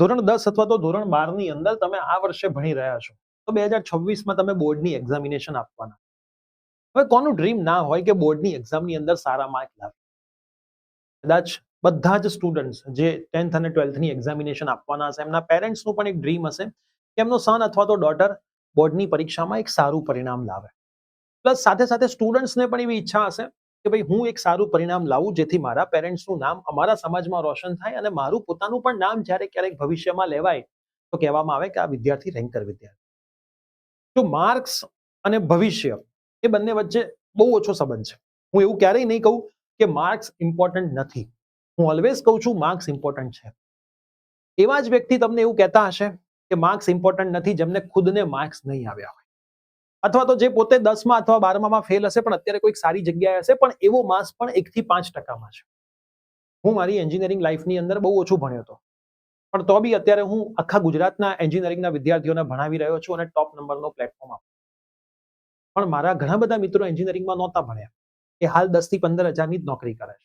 ધોરણ 10 અથવા તો ધોરણ 12 ની અંદર તમે આ વર્ષે ભણી રહ્યા છો તો 2026માં તમે બોર્ડની એક્ઝામિનેશન આપવાના. હવે કોનું ડ્રીમ ના હોય કે બોર્ડની એક્ઝામની અંદર સારા માર્ક લાવે? કદાચ બધા જ સ્ટુડન્ટ્સ જે 10th અને 12th ની એક્ઝામિનેશન આપવાના હશે એમના પેરેન્ટ્સનું પણ એક ડ્રીમ હશે કે એમનો સન અથવા તો ડોટર બોર્ડની પરીક્ષામાં એક સારું પરિણામ લાવે. પ્લસ સાથે સાથે સ્ટુડન્ટ્સને પણ એવી ઈચ્છા હશે કે ભાઈ હું એક સારું પરિણામ લાવું જેથી મારા પેરેન્ટ્સનું નામ અમારા સમાજમાં રોશન થાય અને મારું પોતાનું પણ નામ જ્યારે ક્યારેક ભવિષ્યમાં લેવાય તો કહેવામાં આવે કે આ વિદ્યાર્થી રેન્કર વિદ્યાર્થી. તો માર્ક્સ અને ભવિષ્ય એ બંને વચ્ચે બહુ ઓછો સંબંધ છે. હું એવું ક્યારેય નહીં કહું કે માર્ક્સ ઇમ્પોર્ટન્ટ નથી. હું ઓલવેઝ કહું છું માર્ક્સ ઇમ્પોર્ટન્ટ છે. એવા જ વ્યક્તિ તમને એવું કહેતા હશે કે માર્ક્સ ઇમ્પોર્ટન્ટ નથી જેમને ખુદને માર્ક્સ નહીં આવ્યા હોય, અથવા તો જે પોતે 10માં અથવા 12માં ફેલ હશે પણ અત્યારે કોઈક સારી જગ્યાએ હશે પણ એવો માર્ક્સ પણ 1 થી 5% છે. હું મારી એન્જિનિયરિંગ લાઈફની અંદર બહુ ઓછું ભણ્યો હતો પણ તો બી અત્યારે હું આખા ગુજરાતના એન્જિનિયરિંગના વિદ્યાર્થીઓને ભણાવી રહ્યો છું અને ટોપ નંબરનો પ્લેટફોર્મ આપું. પણ મારા ઘણા બધા મિત્રો એન્જિનિયરિંગમાં નહોતા ભણ્યા, એ હાલ 10 થી 15 હજારની જ નોકરી કરે છે.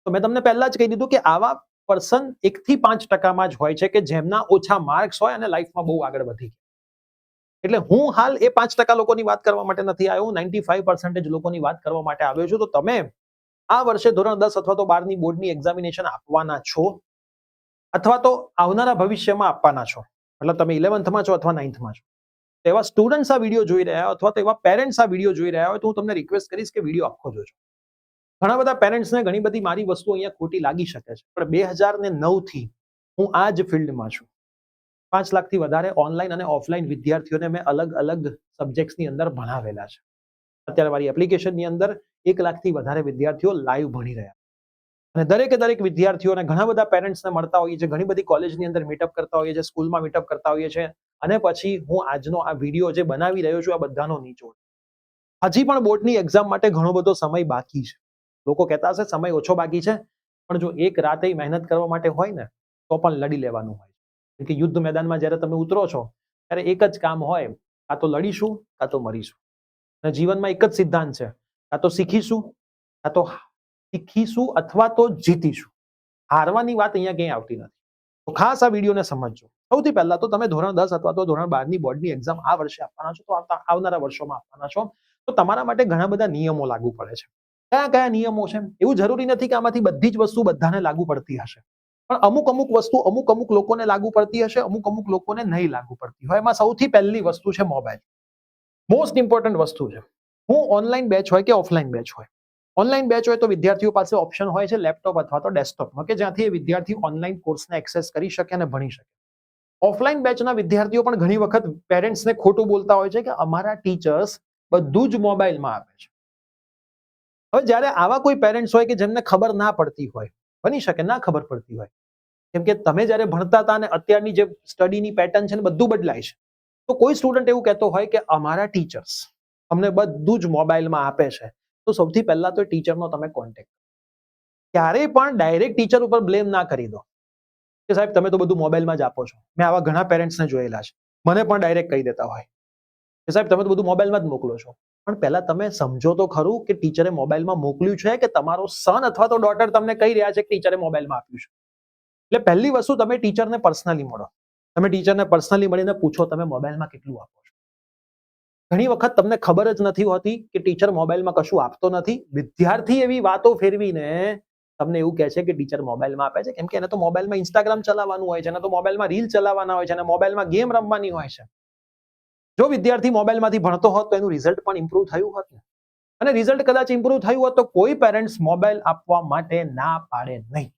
તો મેં તમને પહેલા જ કહી દીધું કે આવા પર્સન 1 થી 5%માં જ હોય છે કે જેમના ઓછા માર્ક્સ હોય અને લાઈફમાં બહુ આગળ વધી ગયા. એટલે હું હાલ એ 5% લોકોની વાત કરવા માટે નથી આવ્યો, હું 95% લોકોની વાત કરવા માટે આવ્યો છું. તો તમે આ વર્ષે ધોરણ 10 અથવા તો 12ની બોર્ડની એક્ઝામિનેશન આપવાના છો અથવા તો આવનારા ભવિષ્યમાં આપવાના છો, મતલબ તમે 11thમાં છો અથવા 9thમાં છો, તો એવા સ્ટુડન્ટ્સ આ વિડીયો જોઈ રહ્યા હોય અથવા તો એવા પેરેન્ટ્સ આ વિડીયો જોઈ રહ્યા હોય તો હું તમને રિક્વેસ્ટ કરીશ કે વિડીયો આખો જોજો. ઘણા બધા પેરેન્ટ્સને ઘણી બધી મારી વસ્તુ અહીંયા ખોટી લાગી શકે છે પણ 2009 થી હું આ જ ફિલ્ડમાં છું. 5 લાખથી વધારે ઓનલાઈન અને ઓફલાઈન વિદ્યાર્થીઓને મેં અલગ અલગ સબ્જેક્ટ્સની અંદર ભણાવેલા છે. અત્યારે મારી એપ્લિકેશનની અંદર 1 લાખથી વધારે વિદ્યાર્થીઓ લાઈવ ભણી રહ્યા અને દરેક વિદ્યાર્થીઓને ઘણા બધા પેરેન્ટ્સને મળતા હોઈએ છીએ, ઘણી બધી કોલેજની અંદર મીટઅપ કરતા હોઈએ છીએ, સ્કૂલમાં મીટઅપ કરતા હોઈએ છીએ અને પછી હું આજનો આ વિડીયો જે બનાવી રહ્યો છું આ બધાનો નિચોડ. હજી પણ બોર્ડની એક્ઝામ માટે ઘણો બધો સમય બાકી છે. લોકો કહેતા હશે સમય ઓછો બાકી છે પણ જો એક રાતે મહેનત કરવા માટે હોય ને તો પણ લડી લેવાનું હોય. કે યુદ્ધ મેદાનમાં જ્યારે તમે ઉતરો છો ત્યારે એક જ કામ હોય, કાં તો લડીશું કાં તો મરીશું. અને જીવનમાં એક જ સિદ્ધાંત છે, કાં તો શીખીશું અથવા તો જીતીશું. હારવાની વાત અહીંયા ક્યાંય આવતી નથી. તો ખાસ આ વિડીયોને સમજજો. સૌથી પહેલા તો તમે ધોરણ 10 અથવા તો ધોરણ 12ની બોર્ડની એક્ઝામ આ વર્ષે આપવાના છો તો આવનારા વર્ષોમાં આપવાના છો તો તમારા માટે ઘણા બધા નિયમો લાગુ પડે છે. કયા કયા નિયમો છે? એવું જરૂરી નથી કે આમાંથી બધી જ વસ્તુ બધાને લાગુ પડતી હશે પણ અમુક વસ્તુ અમુક લોકોને લાગુ પડતી હશે, અમુક લોકોને નહીં લાગુ પડતી હોય. એમાં સૌથી પહેલી વસ્તુ છે મોબાઈલ. મોસ્ટ ઇમ્પોર્ટન્ટ વસ્તુ છે. હું ઓનલાઈન બેચ હોય કે ઓફલાઈન બેચ હોય, ઓનલાઈન બેચ હોય તો વિદ્યાર્થીઓ પાસે ઓપ્શન હોય છે લેપટોપ અથવા તો ડેસ્કટોપમાં કે જ્યાંથી એ વિદ્યાર્થી ઓનલાઈન કોર્સને એક્સેસ કરી શકે અને ભણી શકે. ઓફલાઈન બેચના વિદ્યાર્થીઓ પણ ઘણી વખત પેરેન્ટ્સને ખોટું બોલતા હોય છે કે અમારા ટીચર્સ બધું જ મોબાઈલમાં આપે છે. હવે જ્યારે આવા કોઈ પેરેન્ટ્સ હોય કે જેમને ખબર ના પડતી હોય, બની શકે ના ખબર પડતી હોય, કેમ કે તમે જ્યારે ભણતા હતા અને અત્યારની જે સ્ટડીની પેટર્ન છે ને બધું બદલાય છે. તો કોઈ સ્ટુડન્ટ એવું કહેતો હોય કે અમારા ટીચર્સ અમને બધું જ મોબાઈલમાં આપે છે તો સૌથી પહેલા તો ટીચરનો તમે કોન્ટેક્ટ ક્યારેય પણ ડાયરેક્ટ ટીચર ઉપર બ્લેમ ના કરી દો કે સાહેબ તમે તો બધું મોબાઈલમાં જ આપો છો. મેં આવા ઘણા પેરેન્ટ્સને જોયેલા છે. મને પણ ડાયરેક્ટ કહી દેતા હોય કે સાહેબ તમે તો બધું મોબાઈલમાં જ મોકલો છો. પણ પહેલા તમે સમજો તો ખરું કે ટીચરે મોબાઈલમાં મોકલ્યું છે કે તમારો સન અથવા તો ડોટર તમને કહી રહ્યા છે કે ટીચરે મોબાઈલમાં આપ્યું છે. એટલે પહેલી વસ્તુ તમે ટીચરને પર્સનલી મળો. તમે ટીચરને પર્સનલી મળીને પૂછો તમે મોબાઈલમાં કેટલું આપો છો. ઘણી વખત તમને ખબર જ નથી હોતી કે ટીચર મોબાઈલમાં કશું આપતો નથી. વિદ્યાર્થી એવી વાતો ફેરવીને તમને એવું કહે છે કે ટીચર મોબાઈલમાં આપે છે કેમ કે એને તો મોબાઈલમાં ઇન્સ્ટાગ્રામ ચલાવવાનું હોય છે, એને તો મોબાઈલમાં રીલ ચલાવવાના હોય છે અને મોબાઈલમાં ગેમ રમવાની હોય છે. જો વિદ્યાર્થી મોબાઈલમાંથી ભણતો હોત તો એનું રિઝલ્ટ પણ ઇમ્પ્રુવ થયું હોત ને. અને રિઝલ્ટ કદાચ ઇમ્પ્રુવ થયું હોત તો કોઈ પેરેન્ટ્સ મોબાઈલ આપવા માટે ના પાડે નહીં.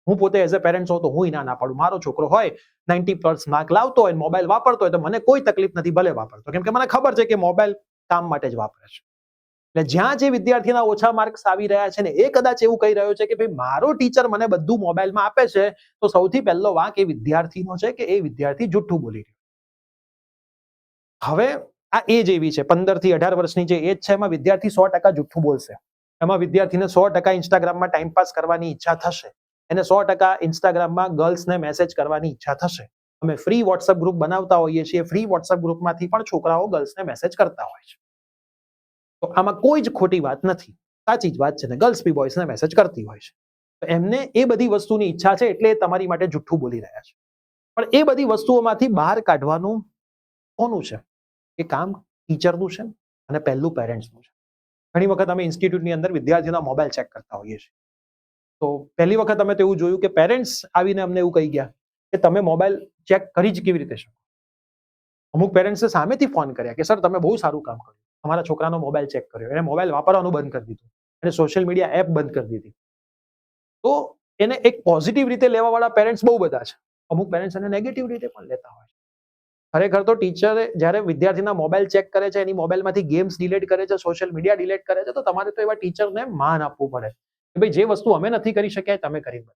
હું પોતે એઝ અ પેરેન્ટ હોઉં તો હું ના પાડું. મારો છોકરો હોય 90+ માર્ક લાવતો હોય, મોબાઈલ વાપરતો હોય તો મને કોઈ તકલીફ નથી, ભલે વાપરતો, કેમ કે મને ખબર છે કે મોબાઈલ કામ માટે જ વાપરે છે. એટલે જ્યાં જે વિદ્યાર્થીના ઓછા માર્ક્સ આવી રહ્યા છે ને એ કદાચ એવું કહી રહ્યો છે કે ભાઈ મારો ટીચર મને બધું મોબાઈલમાં આપે છે તો સૌથી પહેલો વાંક એ વિદ્યાર્થીનો છે કે એ વિદ્યાર્થી જુઠ્ઠું બોલી રહ્યો. હવે આ એજ એવી છે 15 થી 18 વર્ષની જે એજ છે એમાં વિદ્યાર્થી 100% જુઠ્ઠું બોલશે. એમાં વિદ્યાર્થીને 100% ઇન્સ્ટાગ્રામમાં ટાઈમપાસ કરવાની ઈચ્છા થશે. એને 100% ઇન્સ્ટાગ્રામમાં ગર્લ્સને મેસેજ કરવાની ઈચ્છા થશે. અમે ફ્રી વોટ્સઅપ ગ્રુપ બનાવતા હોઈએ છીએ. ફ્રી વોટ્સઅપ ગ્રુપમાંથી પણ છોકરાઓ ગર્લ્સને મેસેજ કરતા હોય છે. તો આમાં કોઈ જ ખોટી વાત નથી, સાચી જ વાત છે ને. ગર્લ્સ બી બોયઝને મેસેજ કરતી હોય છે. તો એમને એ બધી વસ્તુની ઈચ્છા છે એટલે તમારી માટે જુઠ્ઠું બોલી રહ્યા છે. પણ એ બધી વસ્તુઓમાંથી બહાર કાઢવાનું કોનું છે? એ કામ ટીચરનું છે અને પહેલું પેરેન્ટ્સનું છે. ઘણી વખત અમે ઇન્સ્ટિટ્યૂટની અંદર વિદ્યાર્થીઓના મોબાઈલ ચેક કરતા હોઈએ છીએ. તો પહેલી વખત અમે તો એવું જોયું કે પેરેન્ટ્સ આવીને અમને એવું કહી ગયા કે તમે મોબાઈલ ચેક કરી જ કેવી રીતે શકો? અમુક પેરેન્ટ્સે સામેથી ફોન કર્યા કે સર તમે બહુ સારું કામ કર્યું, તમારા છોકરાનો મોબાઈલ ચેક કર્યો, એને મોબાઈલ વાપરવાનું બંધ કરી દીધું, એને સોશિયલ મીડિયા એપ બંધ કરી દીધી. તો એને એક પોઝિટિવ રીતે લેવાવાળા પેરેન્ટ્સ બહુ બધા છે. અમુક પેરેન્ટ્સ એને નેગેટિવ રીતે પણ લેતા હોય. ખરેખર તો ટીચરે જ્યારે વિદ્યાર્થીના મોબાઈલ ચેક કરે છે, એની મોબાઈલમાંથી ગેમ્સ ડિલીટ કરે છે, સોશિયલ મીડિયા ડિલીટ કરે છે, તો તમારે તો એવા ટીચરને માન આપવું પડે કે ભાઈ જે વસ્તુ અમે નથી કરી શક્યા તમે કરી બતાવો.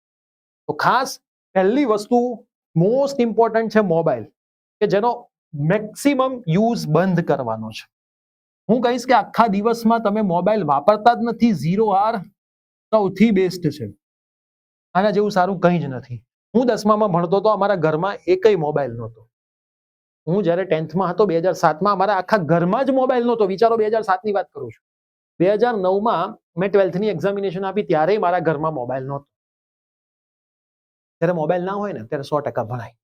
તો ખાસ પહેલી વસ્તુ મોસ્ટ ઇમ્પોર્ટન્ટ છે મોબાઈલ, કે જેનો મેક્સિમમ યુઝ બંધ કરવાનો છે. હું કહીશ કે આખા દિવસમાં તમે મોબાઈલ વાપરતા જ નથી, 0 hour સૌથી બેસ્ટ છે. આના જેવું સારું કંઈ જ નથી. હું 10મામાં ભણતો તો અમારા ઘરમાં એકય મોબાઈલ નહોતો. હું જ્યારે 10thમાં હતો 2007માં, અમારા આખા ઘરમાં જ મોબાઈલ નહોતો. વિચારો 2007ની વાત કરું છું. 2009માં મેં 12thની એક્ઝામિનેશન આપી ત્યારે મારા ઘરમાં મોબાઈલ નહોતો. જ્યારે મોબાઈલ ના હોય ને ત્યારે 100% ભણાય.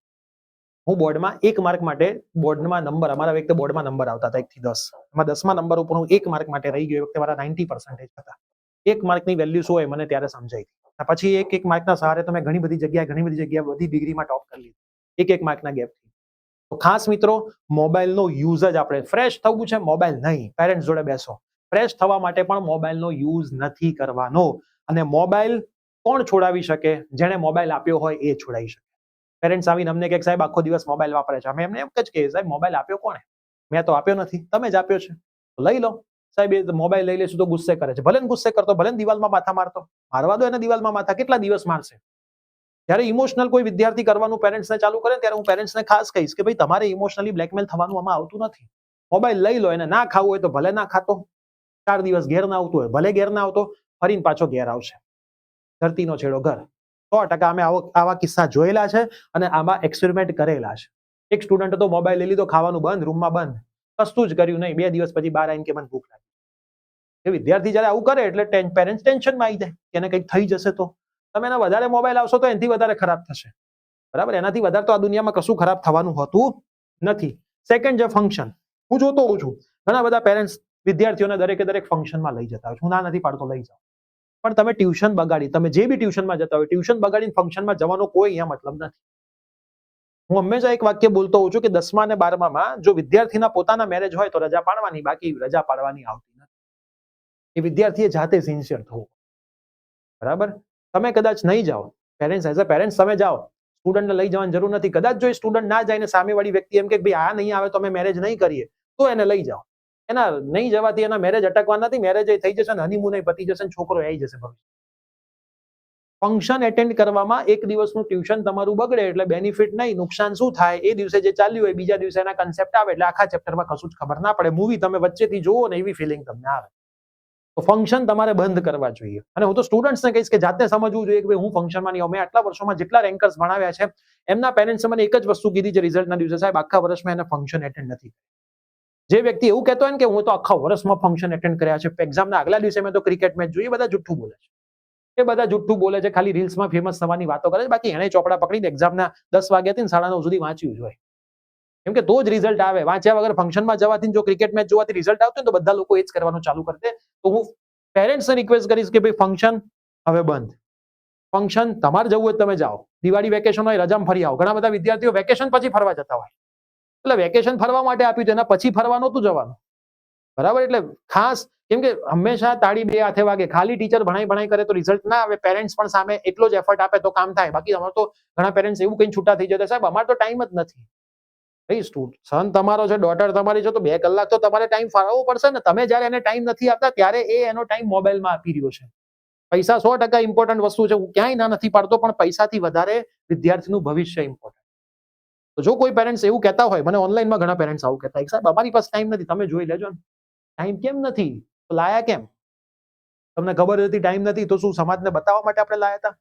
હું બોર્ડમાં 1 માર્ક માટે બોર્ડમાં નંબર, અમારા વખતે બોર્ડમાં નંબર આવતા હતા 1 થી 10. એમાં 10મા નંબર ઉપર હું 1 માર્ક માટે રહી ગયો. એ વખતે મારા 90% હતા. 1 માર્કની વેલ્યુ શું હોય મને ત્યારે સમજાઈ. પછી એક માર્કના સહારે તમે ઘણી બધી જગ્યાએ બધી ડિગ્રીમાં ટોપ કરી લીધું. 1 માર્કના ગેપથી. તો ખાસ મિત્રો, મોબાઈલનો યુઝ જ આપણે ફ્રેશ થવું છે, મોબાઈલ નહીં. પેરેન્ટ્સ જોડે બેસો. ફ્રેશ થવા માટે પણ મોબાઈલનો યુઝ નથી કરવાનો. અને મોબાઈલ કોણ છોડાવી શકે? જેણે મોબાઈલ આપ્યો હોય એ છોડાવી શકે. પેરેન્ટ્સ આવીને અમને કહે સાહેબ આખો દિવસ મોબાઈલ વાપરે છે. અમે એમને એમ જ કહીએ સાહેબ મોબાઈલ આપ્યો કોણે? મેં તો આપ્યો નથી, તમે જ આપ્યો છે, તો લઈ લો. સાહેબ એ મોબાઈલ લઈ લેશું તો ગુસ્સે કરે છે. ભલે ગુસ્સે કરતો, ભલે દિવાલમાં માથા મારતો, મારવા દો એને દિવાલમાં માથા. કેટલા દિવસ મારશે? જ્યારે ઇમોશનલ કોઈ વિદ્યાર્થી કરવાનું પેરેન્ટ્સને ચાલુ કરે ત્યારે હું પેરેન્ટ્સને ખાસ કહીશ કે ભાઈ તમારે ઇમોશનલી બ્લેકમેલ થવાનું આમાં આવતું નથી. મોબાઈલ લઈ લો, એને ના ખાવું હોય તો ભલે ના ખાતો, 4 દિવસ ઘેર ના આવતું હોય ભલે ઘેર ના આવતો, ફરીને પાછો ઘેર આવશે. ધરતીનો છેડો ઘર. 100% અમે આવા કિસ્સા જોયેલા છે અને આમાં એક્સપેરિમેન્ટ કરેલા છે. એક સ્ટુડન્ટ તો મોબાઈલ લઈ લીધો, ખાવાનું બંધ, રૂમમાં બંધ, કશું જ કર્યું નહીં. 2 દિવસ પછી બહાર આવીને કે મને ભૂખ લાગી. એ વિદ્યાર્થી જ્યારે આવું કરે એટલે પેરેન્ટ્સ ટેન્શનમાં આવી જાય કે એને કંઈક થઈ જશે. તો તમે એને વધારે મોબાઈલ આવશો તો એનાથી વધારે ખરાબ થશે. બરાબર? એનાથી વધારે તો આ દુનિયામાં કશું ખરાબ થવાનું હોતું નથી. સેકન્ડ છે ફંક્શન. હું જોતો હોઉં છું ઘણા બધા પેરેન્ટ્સ વિદ્યાર્થીઓને દરેક ફંક્શનમાં લઈ જતા હોય. હું ના નથી પાડતો, લઈ જાઓ. પણ તમે ટ્યુશન બગાડી, તમે જે બી ટ્યુશનમાં જતા હોય, ટ્યુશન બગાડીને ફંક્શનમાં જવાનો કોઈ અહીંયા મતલબ નથી. હું હંમેશા એક વાક્ય બોલતો હોઉં છું કે 10મા અને 12મામાં જો વિદ્યાર્થીના પોતાના મેરેજ હોય તો રજા પાડવાની, બાકી રજા પાડવાની આવતી નથી. એ વિદ્યાર્થીએ જાતે સિન્સિયર થવું. બરાબર? તમે કદાચ નહીં જાઓ, પેરેન્ટ્સ એઝ અ પેરેન્ટ્સ તમે જાઓ, સ્ટુડન્ટને લઈ જવાની જરૂર નથી. કદાચ જો એ સ્ટુડન્ટ ના જાય ને સામેવાળી વ્યક્તિ એમ કે ભાઈ આ નહીં આવે તો અમે મેરેજ નહીં કરીએ, તો એને લઈ જાઓ. એના નહીં જવાથી એના મેરેજ અટકવા નથી, મેરેજ થઈ જશે ને હનીમૂન પતી જશે ને છોકરો આવી જશે ભવિષ્ય. ફંક્શન એટેન્ડ કરવામાં 1 દિવસનું ટ્યુશન તમારું બગડે એટલે બેનિફિટ નહીં, નુકસાન શું થાય? એ દિવસે જે ચાલ્યું હોય બીજા દિવસે એના કન્સેપ્ટ આવે એટલે આખા ચેપ્ટરમાં કશું જ ખબર ના પડે. મૂવી તમે વચ્ચેથી જોવો ને એવી ફિલિંગ તમને આવે. તો ફંક્શન તમારે બંધ કરવા જોઈએ. અને હું તો સ્ટુડન્ટ્સને કહીશ કે જાતે સમજવું જોઈએ કે ભાઈ હું ફંક્શનમાં નહીં આવું. મેં આટલા વર્ષોમાં જેટલા રેન્કર્સ ભણાવ્યા છે એમના પેરેન્ટ્સે મને એક જ વસ્તુ કીધી છે રિઝલ્ટના દિવસે, સાહેબ આખા વર્ષમાં એને ફંક્શન એટેન્ડ નથી. જે વ્યક્તિ એવું કહેતો હોય ને કે હું તો આખા વર્ષમાં ફંક્શન એટેન્ડ કર્યા છે, એક્ઝામના આગલા દિવસે મેં તો ક્રિકેટ મેચ જોઈ, બધા જુઠ્ઠું બોલે છે. એ બધા જુઠ્ઠું બોલે છે, ખાલી રીલ્સમાં ફેમસ થવાની વાતો કરે છે. બાકી એને ચોપડા પકડીને એક્ઝામના 10 વાગ્યાથી 9:30 સુધી વાંચ્યું જ હોય. કેમ કે તો જ રિઝલ્ટ આવે. વાંચ્યા વગર ફંક્શનમાં જવાથી, જો ક્રિકેટ મેચ જોવાથી રિઝલ્ટ આવતું તો બધા લોકો એ જ કરવાનું ચાલુ કરી દે. તો હું પેરેન્ટ્સને રિક્વેસ્ટ કરીશ કે ભાઈ ફંક્શન હવે બંધ. ફંક્શન તમારે જવું હોય તમે જાઓ. દિવાળી વેકેશન હોય રજામાં ફરી આવો. ઘણા બધા વિદ્યાર્થીઓ વેકેશન પછી ફરવા જતા હોય. એટલે વેકેશન ફરવા માટે આપ્યું છે, એના પછી ફરવા નહોતું જવાનું. બરાબર? એટલે ખાસ, કેમ કે હંમેશા તાળી 2 હાથે વાગે. ખાલી ટીચર ભણાઈ કરે તો રિઝલ્ટ ના આવે. પેરેન્ટ્સ પણ સામે એટલો જ એફર્ટ આપે તો કામ થાય. બાકી અમારે તો ઘણા પેરેન્ટ્સ એવું કઈ છૂટા થઈ જતા, સાહેબ અમારે તો ટાઈમ જ નથી. ભાઈ સન તમારો છે, ડોટર તમારી છે, તો 2 કલાક તો તમારે ટાઈમ ફાળવવો પડશે ને. તમે જ્યારે એને ટાઈમ નથી આપતા ત્યારે એ એનો ટાઈમ મોબાઈલમાં આપી રહ્યો છે. પૈસા 100% ઇમ્પોર્ટન્ટ વસ્તુ છે, હું ક્યાંય ના નથી પાડતો, પણ પૈસાથી વધારે વિદ્યાર્થીનું ભવિષ્ય ઇમ્પોર્ટન્ટ. તો જો કોઈ પેરેન્ટ્સ એવું કહેતા હોય, મને ઓનલાઈનમાં ઘણા પેરેન્ટ્સ આવું કહેતા હોય, સાહેબ અમારી પાસે ટાઈમ નથી. તમે જોઈ લેજો ને, ટાઈમ કેમ નથી? તો લાયા કેમ? તમને ખબર હતી ટાઈમ નથી તો શું સમાજને બતાવવા માટે આપણે લાયા હતા?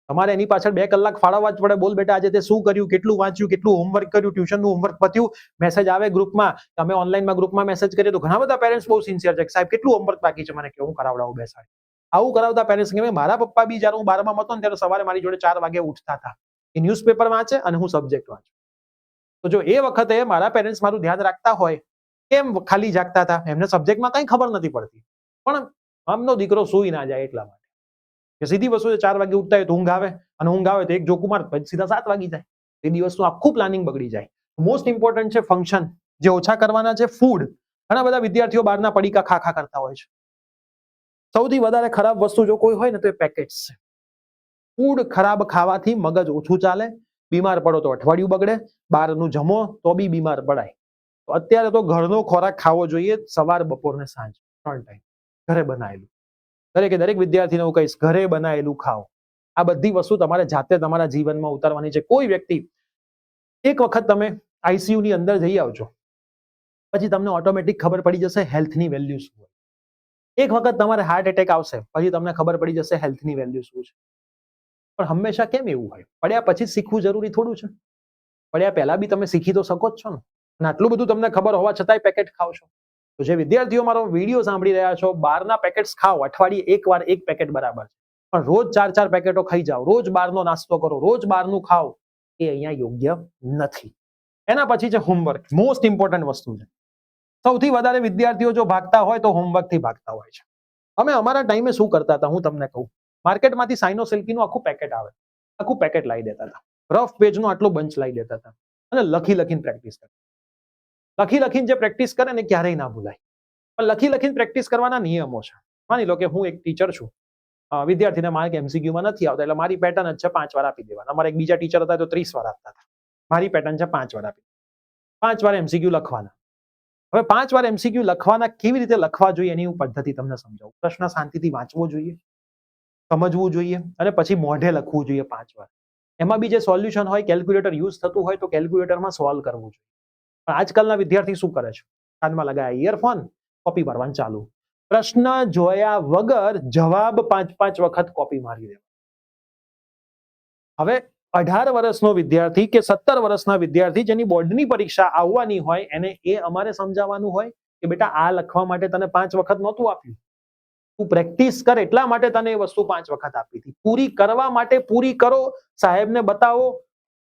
તમારે એની પાછળ 2 કલાક ફાળવવા જ પડે. બોલ બેટા આજે તે શું કર્યું, કેટલું વાંચ્યું, કેટલું હોમવર્ક કર્યું, ટ્યુશનનું હોમવર્ક પત્યું, મેસેજ આવે ગ્રુપમાં. અમે ઓનલાઈનમાં ગ્રુપમાં મેસેજ કરીએ તો ઘણા બધા પેરેન્ટ્સ બહુ સિન્સિયર છે, સાહેબ કેટલું હોમવર્ક બાકી છે, મને કે હું કરાવડાવું બેસાડ. આવું કરાવતા પેરેન્ટ્સ કે મારા પપ્પા બી જ્યારે હું 12માં હતો ને ત્યારે સવારે મારી જોડે 4 વાગે ઉઠતા હતા. એ ન્યૂઝપેપર વાંચે અને હું સબ્જેક્ટ વાંચું. તો જો એ વખતે મારા પેરેન્ટ્સ મારું ધ્યાન રાખતા હોય, કેમ ખાલી જાગતા હતા, એમને સબ્જેક્ટમાં કંઈ ખબર નથી પડતી, પણ આમનો દીકરો સુઈ ના જાય એટલા માટે. કે સીધી વસ્તુ છે, 4 વાગે ઉઠતા હોય તો ઊંઘ આવે, અને ઊંઘ આવે તો એક જોકું માર પછી સીધા 7 વાગી જાય. એ દિવસનું આખું પ્લાનિંગ બગડી જાય. મોસ્ટ ઇમ્પોર્ટન્ટ છે ફંક્શન, જે ઓછા કરવાના છે ફૂડ. ઘણા બધા વિદ્યાર્થીઓ બહારના પડીકા ખા કરતા હોય છે. સૌથી વધારે ખરાબ વસ્તુ જો કોઈ હોય ને તો એ પેકેટ્સ છે. ફૂડ ખરાબ ખાવાથી મગજ ઓછું ચાલે, બીમાર પડો તો અઠવાડિયું બગડે, બહારનું જમો તો બી બીમાર પડાય. તો અત્યારે તો ઘરનો ખોરાક ખાવો જોઈએ, સવાર બપોર ને સાંજ 3 ટાઈમ ઘરે બનાવેલું. દરેક વિદ્યાર્થીને હું કહીશ, ઘરે બનાવેલું ખાઓ. આ બધી વસ્તુ તમારે જાતે તમારા જીવનમાં ઉતારવાની છે. કોઈ વ્યક્તિ એક વખત તમે આઈસીયુ ની અંદર જઈ આવજો, પછી તમને ઓટોમેટિક ખબર પડી જશે હેલ્થની વેલ્યુ શું હોય. એક વખત તમારે હાર્ટ એટેક આવશે, પછી તમને ખબર પડી જશે હેલ્થની વેલ્યુ શું છે. પણ હંમેશા કેમ એવું હોય? પડ્યા પછી શીખવું જરૂરી થોડું છે? પડ્યા પહેલા બી તમે શીખી તો શકો જ છો ને. અને આટલું બધું તમને ખબર હોવા છતાંય પેકેટ ખાવ છો. તો જે વિદ્યાર્થીઓ મારો વિડીયો સાંભળી રહ્યા છો, બહારના પેકેટ્સ ખાઓ, અઠવાડિયે એકવાર એક પેકેટ બરાબર છે, પણ રોજ 4 પેકેટો ખાઈ જાઓ, રોજ બહારનો નાસ્તો કરો, રોજ બહારનું ખાઓ, એ અહીંયા યોગ્ય નથી. એના પછી છે હોમવર્ક. મોસ્ટ ઇમ્પોર્ટન્ટ વસ્તુ છે. સૌથી વધારે વિદ્યાર્થીઓ જો ભાગતા હોય તો હોમવર્કથી ભાગતા હોય છે. અમે અમારા ટાઈમે શું કરતા હતા હું તમને કહું. માર્કેટમાંથી સાઇનોસિલ્કીનું આખું પેકેટ આવે, આખું પેકેટ લાવી દેતા હતા. રફ પેજનો આટલો બંચ લાવી દેતા હતા અને લખીને પ્રેક્ટિસ કરતા. લખીને જે પ્રેક્ટિસ કરે ને ક્યારેય ના ભૂલાય. પણ લખીને પ્રેક્ટિસ કરવાના નિયમો છે. માની લો કે હું એક ટીચર છું, વિદ્યાર્થીને માર્ક એમસીક્યુમાં નથી આવતા, એટલે મારી પેટર્ન જ છે 5 વાર આપી દેવાના. અમારા એક બીજા ટીચર હતા તો 30 વાર આપતા હતા. મારી પેટર્ન છે 5 વાર આપી, 5 વાર એમસીક્યુ લખવાના. હવે 5 વાર એમસીક્યુ લખવાના, કેવી રીતે લખવા જોઈએ એની હું પદ્ધતિ તમને સમજાવું. પ્રશ્ન શાંતિથી વાંચવો જોઈએ, સમજવું જોઈએ, અને પછી મોઢે લખવું જોઈએ 5 વાર. એમાં બી જે સોલ્યુશન હોય, કેલ્ક્યુલેટર યુઝ થતું હોય તો કેલ્ક્યુલેટરમાં સોલ્વ કરવું જોઈએ. પણ આજકાલના વિદ્યાર્થી શું કરે છે? કાનમાં લગાયા ઇયરફોન, કોપી મારવાનું ચાલુ. પ્રશ્ન જોયા વગર જવાબ 5 વખત કોપી મારી દે. હવે 18 વર્ષનો વિદ્યાર્થી કે 17 વર્ષના વિદ્યાર્થી જેની બોર્ડની પરીક્ષા આવવાની હોય, એને એ અમારે સમજાવવાનું હોય કે બેટા આ લખવા માટે તને 5 વખત નહોતું આપ્યું, તું પ્રેક્ટિસ કર એટલા માટે તને એ વસ્તુ 5 વખત આપી હતી. પૂરી કરવા માટે પૂરી કરો, સાહેબને બતાવો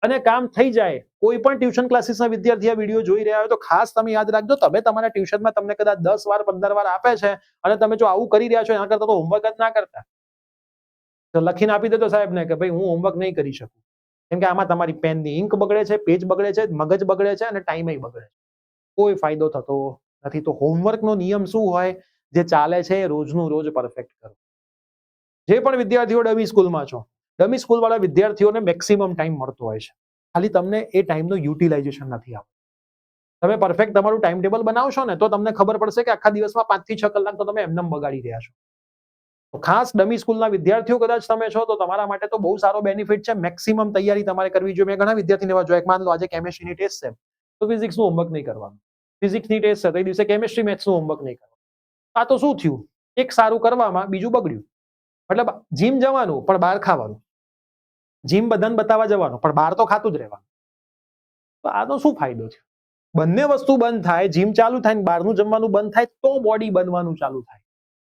અને કામ થઈ જાય. કોઈ પણ ટ્યુશન ક્લાસીસના વિદ્યાર્થી આ વિડીયો જોઈ રહ્યા હોય તો ખાસ તમે યાદ રાખજો, તમે તમારા ટ્યુશનમાં તમને કદાચ 10 વાર 15 વાર આપે છે અને તમે જો આવું કરી રહ્યા છો, એના કરતા તો હોમવર્ક જ ના કરતા. તો લખીને આપી દેતો સાહેબને કે ભાઈ હું હોમવર્ક નહીં કરી શકું, કેમ કે આમાં તમારી પેનની ઇંક બગડે છે, પેજ બગડે છે, મગજ બગડે છે અને ટાઈમ બગડે છે. કોઈ ફાયદો થતો નથી. તો હોમવર્કનો નિયમ શું હોય? જે ચાલે છે રોજનું રોજ પરફેક્ટ કરો. જે પણ વિદ્યાર્થીઓ ડમી સ્કૂલમાં છો, ડમી સ્કૂલ વાળા વિદ્યાર્થીઓને મેક્સિમમ ટાઈમ મળતો હોય છે, ખાલી તમને એ ટાઈમનું યુટિલાઇઝેશન નથી આવતું. તમે પરફેક્ટ તમારું ટાઈમ ટેબલ બનાવશો ને તો તમને ખબર પડશે કે આખા દિવસમાં 5 થી 6 કલાક તો તમે એમને બગાડી રહ્યા છો. તો ખાસ ડમી સ્કૂલના વિદ્યાર્થીઓ કદાચ તમે છો તો તમારા માટે તો બહુ સારો બેનિફિટ છે. મેક્સિમમ તૈયારી તમારે કરવી જોઈએ. મેં ઘણા વિદ્યાર્થીને એવા જોયા, માનો આજે કેમેસ્ટ્રીની ટેસ્ટ છે તો ફિઝિક્સનું હોમવર્ક નહીં કરવાનું, ફિઝિક્સની ટેસ્ટ છે તો એ દિવસે કેમેસ્ટ્રી મેથ્સનું હોમવર્ક નહીં કરવાનું. આ તો શું થયું? એક સારું કરવામાં બીજું બગડ્યું. મતલબ જીમ જવાનું પણ બહાર ખાવાનું, જીમ બધાને બતાવવા જવાનું પણ બહાર તો ખાતું જ રહેવાનું. તો આનો શું ફાયદો છે? બંને વસ્તુ બંધ થાય, જીમ ચાલુ થાય ને બહારનું જમવાનું બંધ થાય તો બોડી બનવાનું ચાલુ થાય.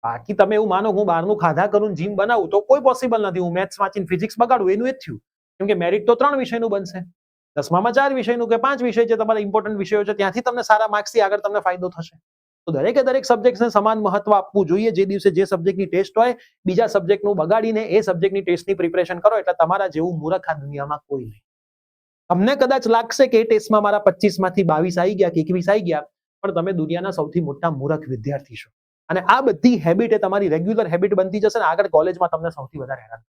બાકી તમે એવું માનો હું બહારનું ખાધા કરું જીમ બનાવું તો કોઈ પોસિબલ નથી. હું મેથ્સ વાંચીને ફિઝિક્સ બગાડું એનું એ જ થયું. કેમ કે મેરિટ તો 3 વિષયનું બનશે, 10મામાં 4 વિષયનું કે 5 વિષય જે તમારા ઇમ્પોર્ટન્ટ વિષયો છે ત્યાંથી તમને સારા માર્ક્સથી આગળ તમને ફાયદો થશે. તો દરેક સબ્જેક્ટને સમાન મહત્વ આપવું જોઈએ. જે દિવસે જે સબ્જેક્ટની ટેસ્ટ હોય, બીજા સબ્જેક્ટનું બગાડીને એ સબ્જેક્ટની ટેસ્ટની પ્રિપરેશન કરો, એટલે તમારા જેવું મૂર્ખ આ દુનિયામાં કોઈ નહીં. તમને કદાચ લાગશે કે એ ટેસ્ટમાં મારા 25માંથી 22 આવી ગયા કે 21 આવી ગયા, પણ તમે દુનિયાના સૌથી મોટા મૂર્ખ વિદ્યાર્થી છો. અને આ બધી હેબિટ એ તમારી રેગ્યુલર હેબિટ બનતી જશે ને આગળ કોલેજમાં તમને સૌથી વધારે હેરાન.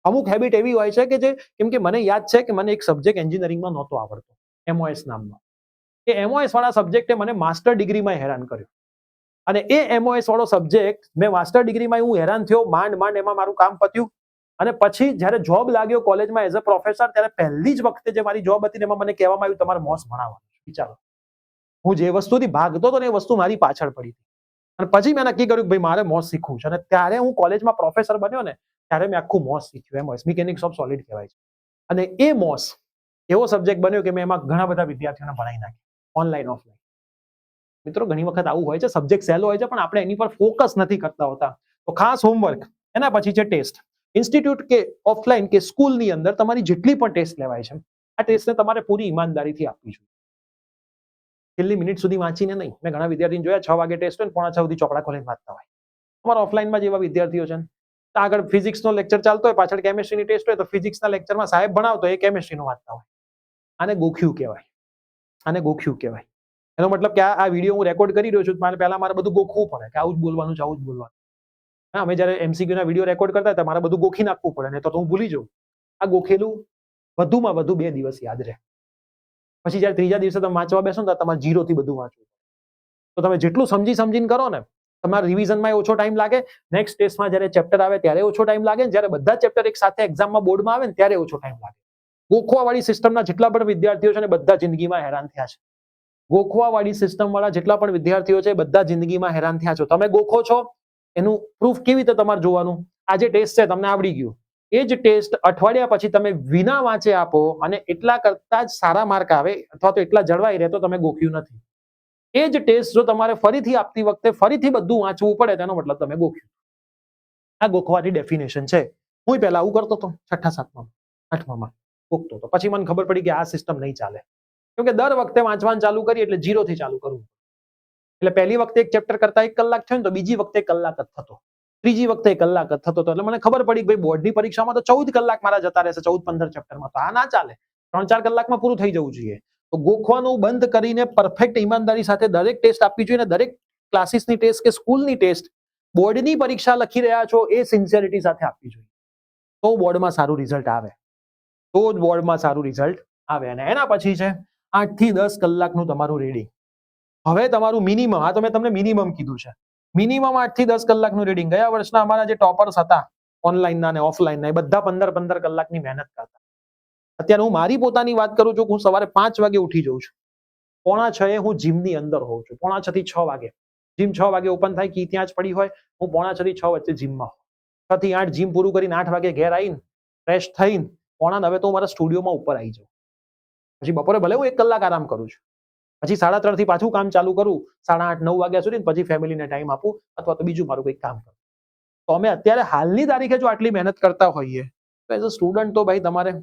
અમુક હેબિટ એવી હોય છે કે જે, કેમ કે મને યાદ છે કે મને એક સબ્જેક્ટ એન્જિનિયરિંગમાં નહોતો આવડતો, એમઓએસ નામનો. એ એમઓએસ વાળા સબ્જેક્ટે મને માસ્ટર ડિગ્રીમાં હેરાન કર્યો. અને એ એમઓએસ વાળો સબ્જેક્ટ મેં માસ્ટર ડિગ્રીમાં હું હેરાન થયો, માંડ એમાં મારું કામ પત્યું. અને પછી જ્યારે જોબ લાગ્યો કોલેજમાં એઝ અ પ્રોફેસર, ત્યારે પહેલી જ વખતે જે મારી જોબ હતી એમાં મને કહેવામાં આવ્યું તમારે મોસ ભણાવવાનું. વિચારો, હું જે વસ્તુથી ભાગતો હતો ને એ વસ્તુ મારી પાછળ પડી હતી. અને પછી મેં નક્કી કર્યું કે ભાઈ મારે મોસ શીખવું છે. અને ત્યારે હું કોલેજમાં પ્રોફેસર બન્યો ને ત્યારે મેં આખું મોસ શીખ્યું. એમઓએસ મિકેનિક્સ ઓફ સોલિડ કહેવાય છે. અને એ મોસ એવો સબ્જેક્ટ બન્યો કે મેં એમાં ઘણા બધા વિદ્યાર્થીઓને ભણાવી નાખ્યા, ઓનલાઈન ઓફલાઈન. મિત્રો ઘણી વખત આવું હોય છે, સબ્જેક્ટ સહેલો હોય છે પણ આપણે એની પર ફોકસ નથી કરતા હોતા. તો ખાસ હોમવર્ક, એના પછી છે ટેસ્ટ. ઇન્સ્ટિટ્યૂટ કે ઓફલાઈન કે સ્કૂલની અંદર તમારી જેટલી પણ ટેસ્ટ લેવાય છે, આ ટેસ્ટને તમારે પૂરી ઈમાનદારીથી આપવી જોઈએ. છેલ્લી મિનિટ સુધી વાંચીને નહીં. મેં ઘણા વિદ્યાર્થીને જોયા 6 વાગે ટેસ્ટ હોય ને 5:45 સુધી ચોપડા ખોલીને વાંચતા હોય. તમારા ઓફલાઈનમાં જેવા વિદ્યાર્થીઓ છે તો આગળ ફિઝિક્સનો લેક્ચર ચાલતો હોય, પાછળ કેમેસ્ટ્રીની ટેસ્ટ હોય તો ફિઝિક્સના લેક્ચરમાં સાહેબ ભણાવતો એ કેમેસ્ટ્રીનું વાંચતા હોય. આને ગોખ્યું કહેવાય. આને ગોખ્યું કહેવાય. એનો મતલબ કે આ વિડીયો હું રેકોર્ડ કરી રહ્યો છું, પહેલા મારે બધું ગોખવું પડે કે આવું જ બોલવાનું છે, આવું જ બોલવાનું. હા, અમે જ્યારે એમસીક્યુ ના વિડીયો રેકોર્ડ કરતા હતા મારે બધું ગોખી નાખવું પડે, નહીં તો હું ભૂલી જાઉં. આ ગોખેલું વધુમાં વધુ 2 દિવસ યાદ રહે. પછી જ્યારે ત્રીજા દિવસે તમે વાંચવા બેસો ને તો તમારે 0 થી બધું વાંચવું. તો તમે જેટલું સમજીને કરો ને, તમારા રિવિઝનમાં ઓછો ટાઈમ લાગે, નેક્સ્ટ ટેસ્ટમાં જ્યારે ચેપ્ટર આવે ત્યારે ઓછો ટાઈમ લાગે, જ્યારે બધા ચેપ્ટર એક સાથે એક્ઝામમાં બોર્ડમાં આવે ને ત્યારે ઓછો ટાઈમ લાગે. ગોખવાવાળી સિસ્ટમના જેટલા પણ વિદ્યાર્થીઓ છે ને બધા જિંદગીમાં હેરાન થયા છે. ગોખવાવાળી સિસ્ટમવાળા જેટલા પણ વિદ્યાર્થીઓ છે બધા જિંદગીમાં હેરાન થયા છો. તમે ગોખો છો એનું પ્રૂફ કેવી રીતે તમારે જોવાનું? આ જે ટેસ્ટ છે તમને આવડી ગયું, એ જ ટેસ્ટ અઠવાડિયા પછી તમે વિના વાંચે આપો અને એટલા કરતા જ સારા માર્ક આવે અથવા તો એટલા જળવાઈ રહે તો તમે ગોખ્યું નથી. એ જ ટેસ્ટ જો તમારે ફરીથી આપતી વખતે ફરીથી બધું વાંચવું પડે તેનો મતલબ તમે ગોખ્યું. આ ગોખવાની ડેફિનેશન છે. હું પહેલા આવું કરતો હતો 6ઠા 7મામાં 8મામાં ગોખતો હતો. પછી મને ખબર પડી કે આ સિસ્ટમ નહીં ચાલે, કેમ કે દર વખતે વાંચવાનું ચાલુ કરી એટલે 0 થી ચાલુ કરવું. એટલે પહેલી વખતે એક ચેપ્ટર કરતા 1 કલાક થયો ને તો બીજી વખતે 1 કલાક જ થતો, ત્રીજી વખતે 1 કલાક જ થતો. એટલે મને ખબર પડી કે ભાઈ બોર્ડની પરીક્ષામાં તો 14 કલાક મારા જતા રહેશે, 14-15 ચેપ્ટરમાં. તો આ ના ચાલે, 3-4 કલાકમાં પૂરું થઈ જવું જોઈએ. તો ગોખવાનું બંધ કરીને પરફેક્ટ ઈમાનદારી સાથે દરેક ટેસ્ટ આપવી જોઈએ. દરેક ક્લાસીસની ટેસ્ટ કે સ્કૂલની ટેસ્ટ બોર્ડની પરીક્ષા લખી રહ્યા છો એ સિન્સિયરિટી સાથે આપવી જોઈએ. તો બોર્ડમાં સારું રિઝલ્ટ આવે, તો જ બોર્ડમાં સારું રિઝલ્ટ આવે. અને એના પછી છે 8 થી 10 કલાકનું તમારું રીડિંગ. હવે તમારું મિનિમમ, આ તો મેં તમને મિનિમમ કીધું છે, મિનિમમ 8 થી 10 કલાકનું રીડિંગ. ગયા વર્ષના અમારા જે ટોપર્સ હતા ઓનલાઈનના અને ઓફલાઈનના, એ બધા 15-15 કલાકની મહેનત કરતા. અત્યારે હું મારી પોતાની વાત કરું છું, હું સવારે 5 વાગે ઉઠી જાઉં છું, 5:45 હું જીમની અંદર હોઉં છું. 5:45 થી 6 વાગે જીમ 6 વાગે ઓપન થાય, કી ત્યાં જ પડી હોય. હું 5:45 થી 6 વચ્ચે જીમમાં હોઉં. 6 થી 8 જીમ પૂરું કરીને 8 વાગે ઘેર આવીને ફ્રેશ થઈને 9:45 તો હું મારા સ્ટુડિયોમાં ઉપર આવી જાઉં. પછી બપોરે ભલે હું 1 કલાક આરામ કરું છું, પછી 3:30 થી પાછું કામ ચાલુ કરું 8:30-9 વાગ્યા સુધી, પછી ફેમિલીને ટાઈમ આપું અથવા તો બીજું મારું કંઈક કામ કરું. તો અમે અત્યારે હાલની તારીખે જો આટલી મહેનત કરતા હોઈએ તો એઝ અ સ્ટુડન્ટ તો ભાઈ તમારે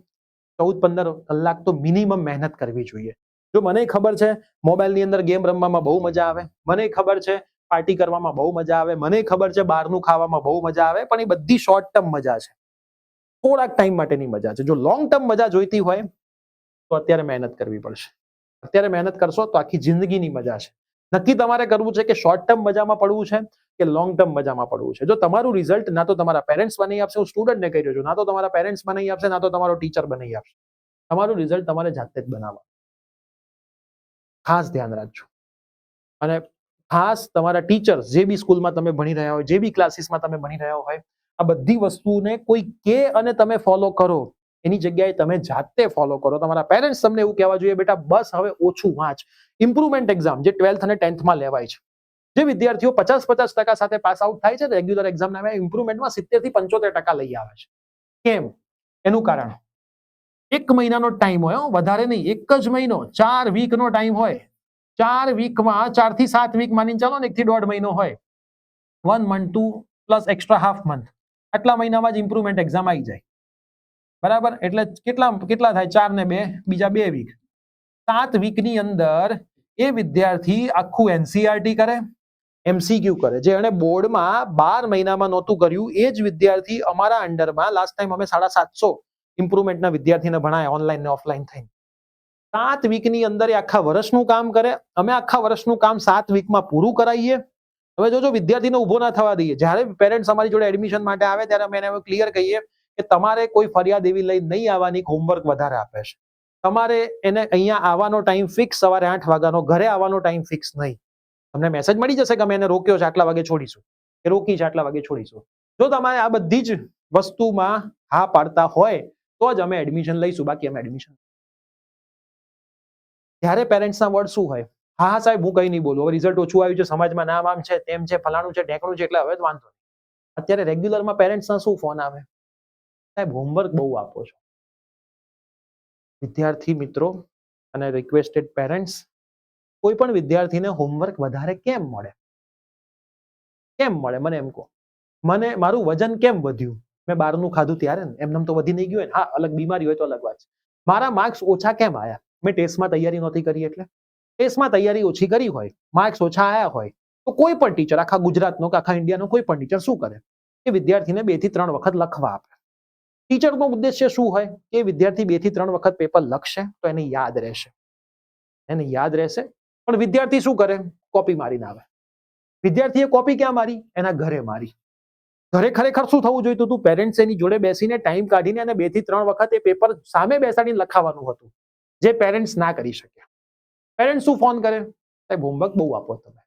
14-15 કલાક તો મિનિમમ મહેનત કરવી જોઈએ. જો મને ખબર છે મોબાઈલની અંદર ગેમ રમવામાં બહુ મજા આવે, મને ખબર છે પાર્ટી કરવામાં બહુ મજા આવે, મને ખબર છે બહારનું ખાવામાં બહુ મજા આવે, પણ એ બધી શોર્ટ ટર્મ મજા છે, થોડાક ટાઈમ માટેની મજા છે. જો લોંગ ટર્મ મજા જોઈતી હોય તો અત્યારે મહેનત કરવી પડશે. અત્યારે મહેનત કરશો તો આખી જિંદગીની મજા છે. નક્કી તમારે કરવું છે કે શોર્ટ ટર્મ મજામાં પડવું છે કે લોંગ ટર્મ મજામાં પડવું છે. જો તમારું રિઝલ્ટ ના તો તમારા પેરેન્ટ્સ બનાવી આપશે, હું સ્ટુડન્ટને કહી રહ્યો છું, ના તો તમારા પેરેન્ટ્સ બનાવી આપશે, ના તો તમારો ટીચર બનાવી આપશે. તમારું રિઝલ્ટ તમારે જાતે જ બનાવવાનું. ખાસ ધ્યાન રાખજો. અને ખાસ તમારા ટીચર્સ જે બી સ્કૂલમાં તમે ભણી રહ્યા હોય, જે બી ક્લાસીસમાં તમે ભણી રહ્યા હોય, આ બધી વસ્તુને કોઈ કે અને તમે ફોલો કરો એની જગ્યાએ તમે જાતે ફોલો કરો. તમારા પેરેન્ટ્સ તમને એવું કહેવા જોઈએ, બેટા બસ હવે ઓછું વાંચ. ઇમ્પ્રુવમેન્ટ એક્ઝામ જે 12th અને 10thમાં લેવાય છે, જે વિદ્યાર્થીઓ 50% સાથે પાસ આઉટ થાય છે રેગ્યુલર એક્ઝામના, ઇમ્પ્રુવમેન્ટમાં 70 થી 75% લઈ આવે છે. કેમ? એનું કારણ 1 મહિનાનો ટાઈમ હોય, વધારે નહીં, 1 જ મહિનો, 4 વીકનો ટાઈમ હોય. 4 વીકમાં 4 થી 7 વીક માની ચાલો ને, 1 થી 1.5 મહિનો હોય, 1 month 2 plus extra half month, આટલા મહિનામાં જ ઇમ્પ્રુવમેન્ટ એક્ઝામ આવી જાય. બરાબર? એટલે કેટલા થાય? 4 ને 2 બીજા 2 વીક, 7 વીકની અંદર એ વિદ્યાર્થી આખું એનસીઆરટી કરે, એમસીક્યુ કરે. જે એને બોર્ડમાં 12 મહિનામાં નહોતું કર્યું એ જ વિદ્યાર્થી અમારા અંડરમાં લાસ્ટ ટાઈમ અમે 750 ઇમ્પ્રુવમેન્ટના વિદ્યાર્થીને ભણાયા ઓનલાઈન ને ઓફલાઈન થઈને. 7 વીકની અંદર એ આખા વર્ષનું કામ કરે. અમે આખા વર્ષનું કામ 7 વીકમાં પૂરું કરાવીએ. હવે જો વિદ્યાર્થીને ઉભો ના થવા દઈએ. જ્યારે પેરેન્ટ્સ અમારી જોડે એડમિશન માટે આવે ત્યારે અમે એને ક્લિયર કહીએ કે તમારે કોઈ ફરિયાદ એવી લઈ નહીં આવવાની, હોમવર્ક વધારે આપે છે. તમારે એને અહીંયા આવવાનો ટાઈમ ફિક્સ, સવારે 8 વાગ્યાનો, ઘરે આવવાનો ટાઈમ ફિક્સ નહીં. તમને મેસેજ મળી જશે કે અમે એને રોક્યો છે, આટલા વાગે છોડીશું, કે રોકી છે, આટલા વાગે છોડીશું. જો તમારે આ બધી જ વસ્તુમાં હા પાડતા હોય તો જ અમે એડમિશન લઈશું, બાકી અમે એડમિશન. ત્યારે પેરેન્ટ્સના વર્ડ શું હોય? હા હા સાહેબ હું કંઈ નહીં બોલું, હવે રિઝલ્ટ ઓછું આવ્યું છે, સમાજમાં નામ આમ છે, તેમ છે, ફલાણું છે, ઢેકણું છે, એટલે હવે જ વાંધો. અત્યારે રેગ્યુલરમાં પેરેન્ટ્સના શું ફોન આવે? સાહેબ હોમવર્ક બહુ આપો છો. વિદ્યાર્થી મિત્રો અને રિક્વેસ્ટેડ પેરેન્ટ્સ, કોઈ પણ વિદ્યાર્થીને હોમવર્ક વધારે કેમ મળે? કેમ મળે મને એમ કહો. મને મારું વજન કેમ વધ્યું? મેં બહારનું ખાધું ત્યારે ને એમને તો વધી નહીં ગયું હોય ને. હા, અલગ બીમારી હોય તો અલગ વાત છે. મારા માર્ક્સ ઓછા કેમ આયા? મેં ટેસ્ટમાં તૈયારી નહોતી કરી એટલે. ટેસ્ટમાં તૈયારી ઓછી કરી હોય, માર્ક્સ ઓછા આયા હોય તો કોઈ પણ ટીચર આખા ગુજરાતનો કે આખા ઇન્ડિયાનો કોઈ પણ ટીચર શું કરે? એ વિદ્યાર્થીને 2 થી 3 વખત લખવા આપે. ટીચરનો ઉદ્દેશ્ય શું હોય? કે વિદ્યાર્થી 2 થી 3 વખત પેપર લખશે તો એને યાદ રહેશે. એને યાદ રહેશે. પણ વિદ્યાર્થી શું કરે? કોપી મારીને આવે. વિદ્યાર્થીએ કોપી ક્યાં મારી? એના ઘરે મારી. ઘરે ખરેખર શું થવું જોઈતું હતું? પેરેન્ટ્સ એની જોડે બેસીને ટાઈમ કાઢીને અને 2 થી 3 વખત એ પેપર સામે બેસાડીને લખાવવાનું હતું, જે પેરેન્ટ્સ ના કરી શક્યા. પેરેન્ટ્સ શું ફોન કરે? સાહેબ હોમવર્ક બહુ આપો તમે.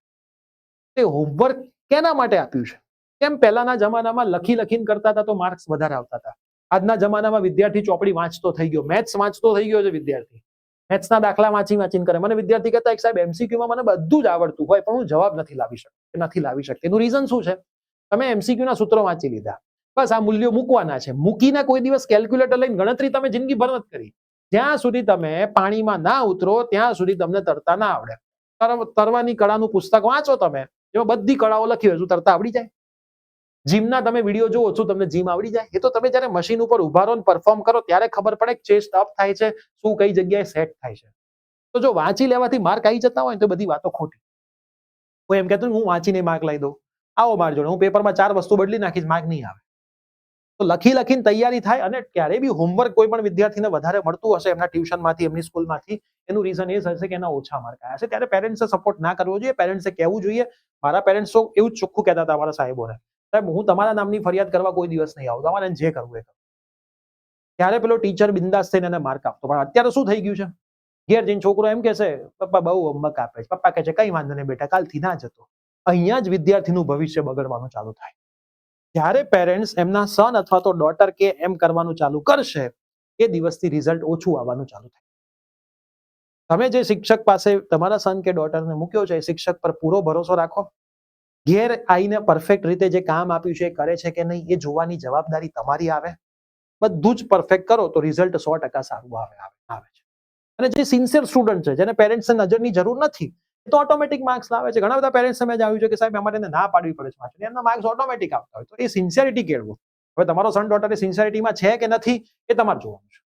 તે હોમવર્ક કેના માટે આપ્યું છે? કેમ પહેલાના જમાનામાં લખીને કરતા હતા તો માર્ક્સ વધારે આવતા હતા. આજના જમાનામાં વિદ્યાર્થી ચોપડી વાંચતો થઈ ગયો, મેથ્સ વાંચતો થઈ ગયો છે વિદ્યાર્થી. મેથ્સના દાખલા વાંચીને કરે. મને વિદ્યાર્થી કહેતા એક સાહેબ એમસીક્યુમાં મને બધું જ આવડતું હોય પણ હું જવાબ નથી લાવી શકતો. એનું રીઝન શું છે? તમે એમસીક્યુના સૂત્રો વાંચી લીધા, બસ આ મૂલ્યો મૂકવાના છે. મૂકીને કોઈ દિવસ કેલ્ક્યુલેટર લઈને ગણતરી તમે જિંદગીભર નથી કરી. જ્યાં સુધી તમે પાણીમાં ના ઉતરો ત્યાં સુધી તમને તરતા ના આવડે. તરવાની કળાનું પુસ્તક વાંચો તમે, એમાં બધી કળાઓ લખી હોય, શું તરતા આવડી જાય? જીમના તમે વિડીયો જોવો છો, તમને જીમ આવડી જાય? એ તો તમે જયારે મશીન ઉપર ઉભા રહો પરફોર્મ કરો ત્યારે ખબર પડે કે ચેસ્ટ અપ થાય છે, શું કઈ જગ્યાએ સેટ થાય છે. તો જો વાંચી લેવાથી માર્ક આવી જતા હોય તો બધી વાતો ખોટી. કોઈ એમ કહેતું હું વાંચીને માર્ક લાવી દઉં, આવો માર જોડે, હું પેપરમાં 4 વસ્તુ બદલી નાખીશ, માર્ક નહીં આવે. તો લખીને તૈયારી થાય. અને ક્યારે બી હોમવર્ક કોઈ પણ વિદ્યાર્થીને વધારે મળતું હશે એમના ટ્યુશનમાંથી, એમની સ્કૂલમાંથી, એનું રીઝન એ હશે કે એના ઓછા માર્ક આવ્યા છે. ત્યારે પેરેન્ટ્સે સપોર્ટ ના કરવો જોઈએ. પેરેન્ટ્સે કહેવું જોઈએ. મારા પેરેન્ટ્સ તો એવું જ ચોખ્ખું કહેતા હતા અમારા સાહેબોને, સાહેબ હું તમારા નામની ફરિયાદ કરવા કોઈ દિવસ નહીં આવું, તમારે જે કરવું એ કરો. ત્યારે પેલો ટીચર બિંદાસ થઈને એને માર્ક આપતો. પણ અત્યારે શું થઈ ગયું છે? ઘેર જઈને છોકરો એમ કહેશે, પપ્પા બહુ હોમવર્ક આપે છે. પપ્પા કહે છે કઈ વાંધો નહીં બેટા, કાલથી ના જતો. અહીંયા જ વિદ્યાર્થીનું ભવિષ્ય બગડવાનું ચાલુ થાય. જ્યારે પેરેન્ટ્સ એમના સન અથવા તો ડોટર કે એમ કરવાનું ચાલુ કરશે, એ દિવસથી રિઝલ્ટ ઓછું આવવાનું ચાલુ થાય. તમે જે શિક્ષક પાસે તમારા સન કે ડોટરને મૂક્યો છે, એ શિક્ષક પર પૂરો ભરોસો રાખો. ઘેર આવીને પરફેક્ટ રીતે જે કામ આપ્યું છે એ કરે છે કે નહીં એ જોવાની જવાબદારી તમારી આવે. બધું જ પરફેક્ટ કરો તો રિઝલ્ટ 100% સારું આવે છે. અને જે સિન્સિયર સ્ટુડન્ટ છે, જેને પેરેન્ટ્સને નજરની જરૂર નથી, એ તો ઓટોમેટિક માર્ક્સ લાવે છે. ઘણા બધા પેરેન્ટ્સ મેં જાણ્યું છે કે સાહેબ અમારે એને ના પાડવી પડે છે વાંચવાની, એમના માર્ક્સ ઓટોમેટિક આવતા હોય. તો એ સિન્સિયરિટી કેળવો. હવે તમારો સન ડોટર એ સિન્સિયરિટીમાં છે કે નથી એ તમારે જોવાનું છે,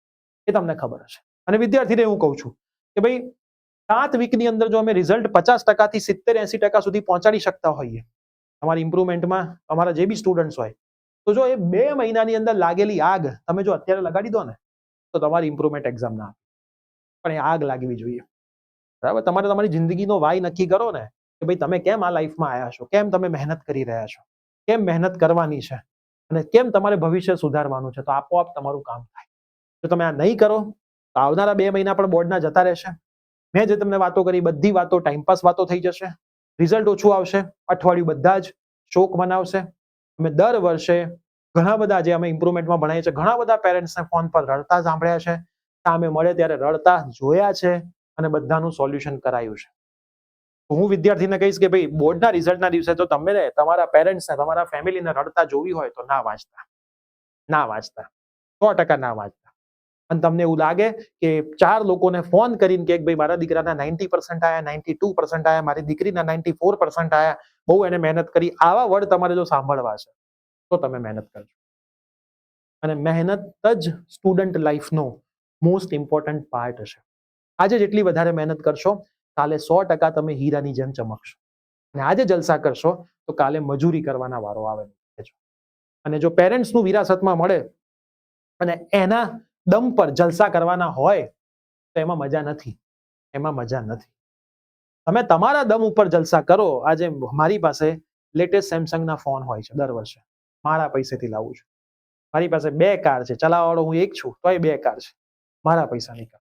એ તમને ખબર હશે. અને વિદ્યાર્થીને હું કહું છું કે ભાઈ 7 વીકની અંદર જો અમે રિઝલ્ટ 50% થી 70-80% સુધી પહોંચાડી શકતા હોઈએ તમારી ઇમ્પ્રુવમેન્ટમાં, અમારા જે બી સ્ટુડન્ટ્સ હોય, તો જો એ 2 મહિનાની અંદર લાગેલી આગ તમે જો અત્યારે લગાડી દો ને તો તમારી ઇમ્પ્રુવમેન્ટ એક્ઝામ ના આવે. પણ એ આગ લાગવી જોઈએ. બરાબર? તમારે તમારી જિંદગીનો વાય નક્કી કરો ને કે ભાઈ તમે કેમ આ લાઈફમાં આવ્યા છો, કેમ તમે મહેનત કરી રહ્યા છો, કેમ મહેનત કરવાની છે અને કેમ તમારે ભવિષ્ય સુધારવાનું છે, તો આપોઆપ તમારું કામ થાય. જો તમે આ નહીં કરો તો આવનારા 2 મહિના પણ બોર્ડના જતા રહેશે. મેં જે તમને વાતો કરી બધી વાતો ટાઈમપાસ વાતો થઈ જશે. રિઝલ્ટ ઓછું આવશે. અઠવાડિયું બધા જ શોક મનાવશે. અમે દર વર્ષે ઘણા બધા જે અમે ઇમ્પ્રુવમેન્ટમાં ભણાવીએ છીએ, ઘણા બધા પેરેન્ટ્સને ફોન પર રડતા સાંભળ્યા છે, સામે મળે ત્યારે રડતા જોયા છે અને બધાનું સોલ્યુશન કરાયું છે. હું વિદ્યાર્થીને કહીશ કે ભાઈ બોર્ડના રિઝલ્ટના દિવસે તો તમે તમારા પેરેન્ટ્સને, તમારા ફેમિલીને રડતા જોવી હોય તો ના વાંચતા. 100% ના વાંચતા. અને તમને એવું લાગે કે 4 લોકોને ફોન કરીને કે ભાઈ મારા દીકરાના 90% આયા, 92% આયા, મારી દીકરીના 94% આયા, બહુ એને મહેનત કરી, આવા વર્ડ તમારે જો સાંભળવા છે તો તમે મહેનત કરજો. અને મહેનત જ સ્ટુડન્ટ લાઈફનો મોસ્ટ ઇમ્પોર્ટન્ટ પાર્ટ હશે. આજે જેટલી વધારે મહેનત કરશો કાલે 100% તમે હીરાની જેમ ચમકશો. અને આજે જલસા કરશો તો કાલે મજૂરી કરવાના વારો આવે. અને જો પેરેન્ટ્સનું વિરાસતમાં મળે અને એના દમ પર જલસા કરવાના હોય તો એમાં મજા નથી. તમે તમારા દમ ઉપર જલસા કરો. આજે મારી પાસે લેટેસ્ટ સેમસંગના ફોન હોય છે દર વર્ષે, મારા પૈસેથી લાવું છું. મારી પાસે 2 કાર છે, ચલાવવાવાળો હું એક છું તોય 2 કાર છે, મારા પૈસાની કાર.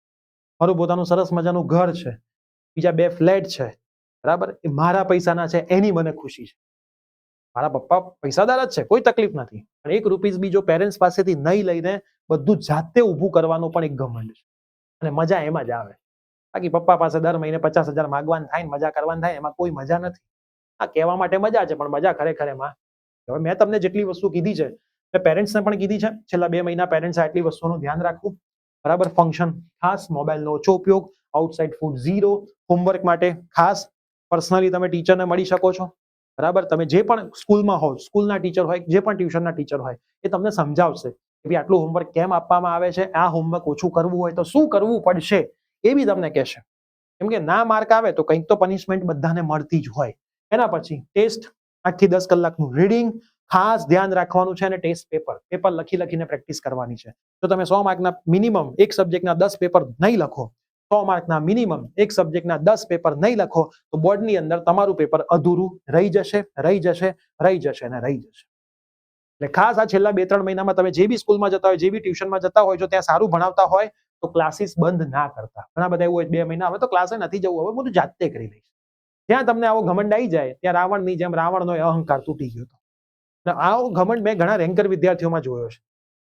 મારું પોતાનું સરસ મજાનું ઘર છે, બીજા 2 ફ્લેટ છે, બરાબર? એ મારા પૈસાના છે, એની મને ખુશી છે. મારા પપ્પા પૈસાદાર જ છે, કોઈ તકલીફ નથી. પણ 1 રૂપીસ બી જો પેરેન્ટ્સ પાસેથી નહીં લઈને બધું જાતે ઊભું કરવાનું પણ એક ઘમંડ છે. અને મજા એમાં જ આવે. બાકી પપ્પા પાસે દર મહિને 50,000 માંગવાનું થાય, મજા કરવાની થાય, એમાં કોઈ મજા નથી. આ કહેવા માટે મજા છે પણ મજા ખરેખર એમાં. હવે મેં તમને જેટલી વસ્તુ કીધી છે મેં પેરેન્ટ્સને પણ કીધી છે. છેલ્લા 2 મહિના પેરેન્ટ્સ આટલી વસ્તુનું ધ્યાન રાખવું. બરાબર? ફંક્શન ખાસ, મોબાઈલનો ઓછો ઉપયોગ, આઉટસાઇડ ફૂડ 0, હોમવર્ક માટે ખાસ પર્સનલી તમે ટીચરને મળી શકો છો. બરાબર, તમે જે પણ સ્કૂલમાં હો, સ્કૂલના ટીચર હોય, જે પણ ટ્યુશનના ટીચર હોય, એ તમને સમજાવશે કે ભાઈ આટલું હોમવર્ક કેમ આપવામાં આવે છે, આ હોમવર્ક ઓછું કરવું હોય તો શું કરવું પડશે, એ બી તમને કહેશે. કેમ કે ના માર્ક આવે તો કંઈક તો પનિશમેન્ટ બધાને મળતી જ હોય. એના પછી ટેસ્ટ, 8 થી 10 કલાકનું રીડિંગ, ખાસ ધ્યાન રાખવાનું છે, અને ટેસ્ટ પેપર લખીને પ્રેક્ટિસ કરવાની છે. જો તમે 100 માર્કના મિનિમમ એક સબ્જેક્ટના 10 પેપર નહીં લખો, 100 માર્કના મિનિમમ એક સબ્જેક્ટના 10 પેપર નહીં લખો, તો બોર્ડની અંદર તમારું પેપર અધૂરું રહી જશે. એટલે ખાસ આ છેલ્લા 2-3 મહિનામાં તમે જે બી સ્કૂલમાં જતા હોય, જે બી ટ્યુશનમાં જતા હોય, જો ત્યાં સારું ભણાવતા હોય તો ક્લાસીસ બંધ ના કરતા. ઘણા બધા એવું હોય 2 મહિના હવે તો ક્લાસે નથી જવું, હવે બધું જાતે કરી લઈશ. ત્યાં તમને આવો ઘમંડ આવી જાય, ત્યાં રાવણની જેમ રાવણનો અહંકાર તૂટી ગયો હતો. આવો ઘમંડ મેં ઘણા રેન્કર વિદ્યાર્થીઓમાં જોયો છે.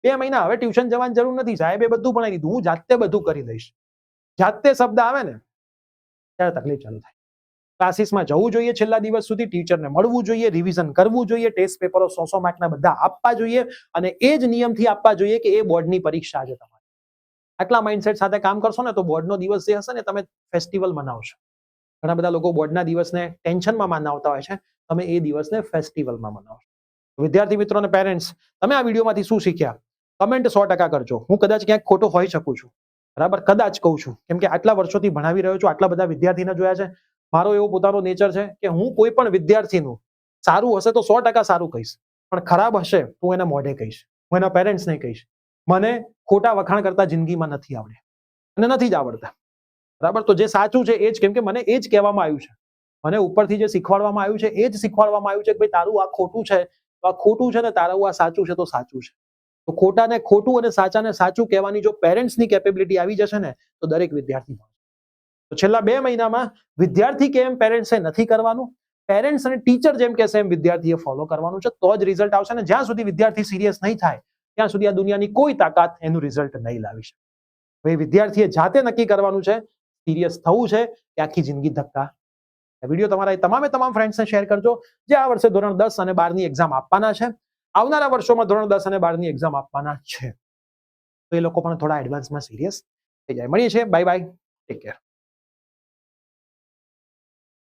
2 મહિના હવે ટ્યુશન જવાની જરૂર નથી, સાહેબે બધું ભણાવી દીધું, હું જાતે બધું કરી લઈશ. જાતે શબ્દ આવે ને ત્યારે તકલીફ ચાલુ થાય. ક્લાસીસમાં જવું જોઈએ, છેલ્લા દિવસ સુધી ટીચરને મળવું જોઈએ, રિવિઝન કરવું જોઈએ, ટેસ્ટ પેપરો 100 માર્કના બધા આપવા જોઈએ, અને એ જ નિયમથી આપવા જોઈએ કે એ બોર્ડની પરીક્ષા છે તમારી. આટલા માઇન્ડસેટ સાથે કામ કરશો ને તો બોર્ડનો દિવસ જે હશે ને તમે ફેસ્ટિવલ મનાવશો. ઘણા બધા લોકો બોર્ડના દિવસને ટેન્શનમાં મનાવતા હોય છે, તમે એ દિવસને ફેસ્ટિવલમાં મનાવશો. વિદ્યાર્થી મિત્રો અને પેરેન્ટ્સ, તમે આ વિડીયોમાંથી શું શીખ્યા? કમેન્ટ 100% કરજો. હું કદાચ ક્યાંક ખોટો હોઈ શકું છું, બરાબર, કદાચ કહું છું, કેમ કે આટલા વર્ષોથી ભણાવી રહ્યો છું, આટલા બધા વિદ્યાર્થીને જોયા છે. મારો એવો પોતાનો નેચર છે કે હું કોઈ પણ વિદ્યાર્થીનું સારું હશે તો 100% સારું કહીશ, પણ ખરાબ હશે તો એને મોઢે કહીશ, હું એના પેરેન્ટ્સને કહીશ. મને ખોટા વખાણ કરતા જિંદગીમાં નથી આવડે અને નથી જ આવડતા, બરાબર. તો જે સાચું છે એ જ, કેમ કે મને એ જ કહેવામાં આવ્યું છે, મને ઉપરથી જે શીખવાડવામાં આવ્યું છે એ જ શીખવાડવામાં આવ્યું છે કે ભાઈ તારું આ ખોટું છે તો આ ખોટું છે, ને તારું આ સાચું છે તો સાચું છે. તો ખોટાને ખોટું અને સાચાને સાચું કહેવાની જો પેરેન્ટ્સની કેપેબિલિટી આવી જશે ને તો દરેક વિદ્યાર્થી. તો છેલ્લા 2 મહિનામાં વિદ્યાર્થી કેમ પેરેન્ટ્સે નથી કરવાનું, પેરેન્ટ્સ અને ટીચર જેમ કહેશે એમ વિદ્યાર્થીએ ફોલો કરવાનું છે, તો જ રિઝલ્ટ આવશે. ને જ્યાં સુધી વિદ્યાર્થી સિરિયસ નહીં થાય ત્યાં સુધી આ દુનિયાની કોઈ તાકાત એનું રિઝલ્ટ નહીં લાવી શકે. ભાઈ વિદ્યાર્થીએ જાતે નક્કી કરવાનું છે સિરિયસ થવું છે કે આખી જિંદગી ધક્કા. વિડીયો તમારા તમામ ફ્રેન્ડ્સને શેર કરજો જે આ વર્ષે ધોરણ 10 અને 12ની એક્ઝામ આપવાના છે, આવનારા વર્ષોમાં ધોરણ 10 અને 12ની એક્ઝામ આપવાના છે, તો એ લોકો પણ થોડા એડવાન્સમાં સિરિયસ થઈ જાય. મળીએ છીએ, બાય બાય, ટેક કેર.